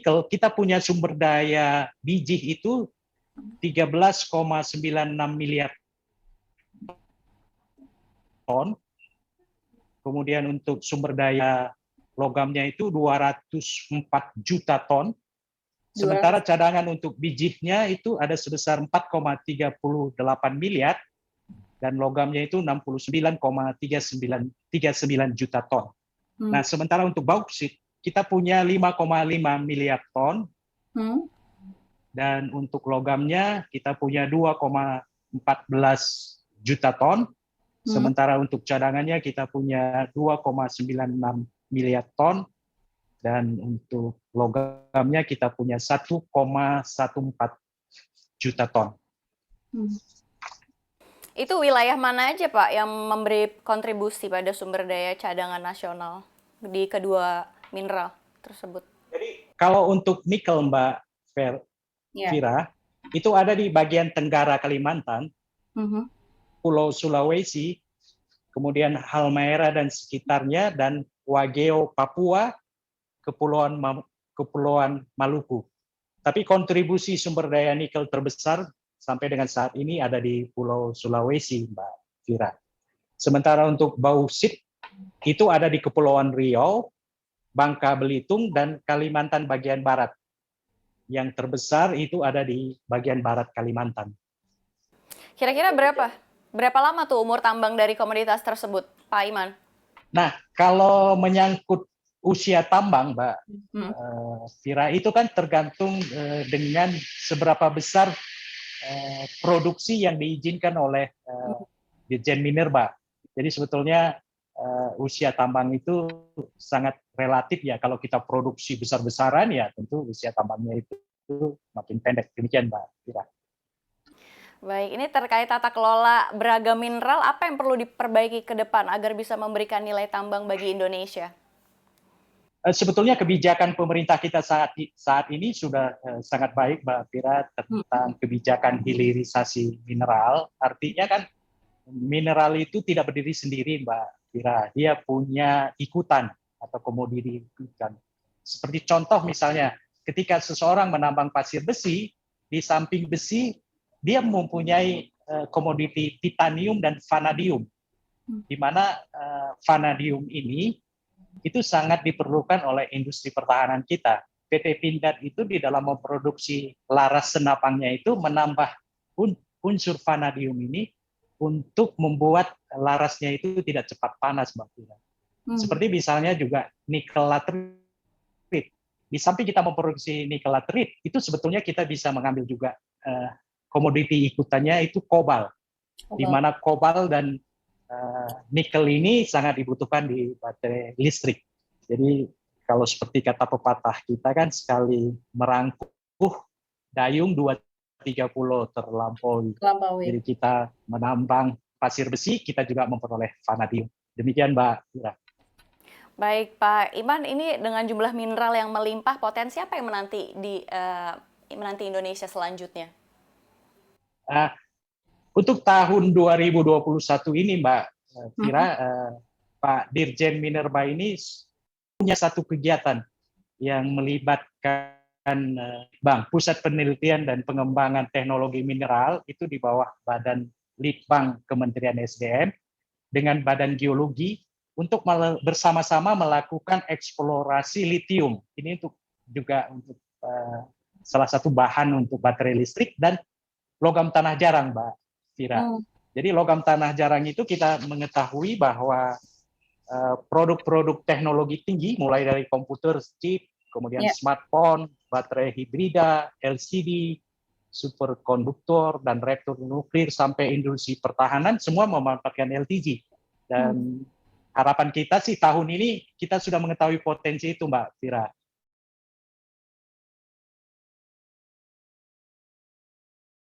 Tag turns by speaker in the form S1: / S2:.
S1: nikel, kita punya sumber daya biji itu 13,96 miliar ton. Kemudian untuk sumber daya logamnya itu 204 juta ton. Sementara cadangan untuk bijinya itu ada sebesar 4,38 miliar dan logamnya itu 69,39 juta ton. Nah, sementara untuk bauksit kita punya 5,5 miliar ton dan untuk logamnya kita punya 2,14 juta ton. Sementara untuk cadangannya kita punya 2,96 miliar ton. Dan untuk logamnya kita punya 1,14 juta ton.
S2: Itu wilayah mana aja Pak yang memberi kontribusi pada sumber daya cadangan nasional di kedua mineral tersebut?
S1: Jadi kalau untuk nikel Mbak Vira, itu ada di bagian tenggara Kalimantan, Pulau Sulawesi, kemudian Halmahera dan sekitarnya, dan Wageo Papua, Kepulauan Maluku. Tapi kontribusi sumber daya nikel terbesar sampai dengan saat ini ada di Pulau Sulawesi, Mbak Vira. Sementara untuk bauksit itu ada di Kepulauan Riau, Bangka Belitung, dan Kalimantan bagian barat. Yang terbesar itu ada di bagian barat Kalimantan.
S2: Kira-kira berapa lama tuh umur tambang dari komoditas tersebut, Pak Iman?
S1: Nah, kalau menyangkut usia tambang, Mbak Vira, itu kan tergantung dengan seberapa besar produksi yang diizinkan oleh Dirjen Minerba. Jadi sebetulnya usia tambang itu sangat relatif ya. Kalau kita produksi besar-besaran ya tentu usia tambangnya itu makin pendek. Demikian Mbak Vira.
S2: Baik, ini terkait tata kelola beragam mineral, apa yang perlu diperbaiki ke depan agar bisa memberikan nilai tambang bagi Indonesia?
S1: Sebetulnya kebijakan pemerintah kita saat ini sudah sangat baik, Mbak Vira, tentang kebijakan hilirisasi mineral. Artinya kan mineral itu tidak berdiri sendiri, Mbak Vira. Dia punya ikutan atau komoditi ikutan. Seperti contoh misalnya, ketika seseorang menambang pasir besi, di samping besi dia mempunyai komoditi titanium dan vanadium, di mana vanadium ini itu sangat diperlukan oleh industri pertahanan kita. PT Pindad itu di dalam memproduksi laras senapangnya itu menambah unsur vanadium ini untuk membuat larasnya itu tidak cepat panas, Mbak Vira. Seperti misalnya juga nikel laterit. Di samping kita memproduksi nikel laterit, itu sebetulnya kita bisa mengambil juga komoditi ikutannya itu kobal. Di mana kobal dan nikel ini sangat dibutuhkan di baterai listrik. Jadi kalau seperti kata pepatah kita kan, sekali merangkuh dayung 2-3 pulau terlampaui. Jadi kita menambang pasir besi, kita juga memperoleh vanadium. Demikian Mbak Vira.
S2: Baik Pak Iman, ini dengan jumlah mineral yang melimpah, potensi apa yang menanti Indonesia selanjutnya?
S1: Untuk tahun 2021 ini, Mbak Vira, Pak Dirjen Minerba ini punya satu kegiatan yang melibatkan Pusat Penelitian dan Pengembangan Teknologi Mineral, itu di bawah Badan Litbang Kementerian SDM, dengan Badan Geologi, untuk bersama-sama melakukan eksplorasi litium. Ini untuk salah satu bahan untuk baterai listrik dan logam tanah jarang, Mbak Vira. Jadi logam tanah jarang itu kita mengetahui bahwa produk-produk teknologi tinggi, mulai dari komputer, chip, kemudian smartphone, baterai hibrida, LCD, superkonduktor, dan reaktor nuklir, sampai industri pertahanan, semua memanfaatkan LTG. Dan harapan kita sih tahun ini kita sudah mengetahui potensi itu, Mbak Vira.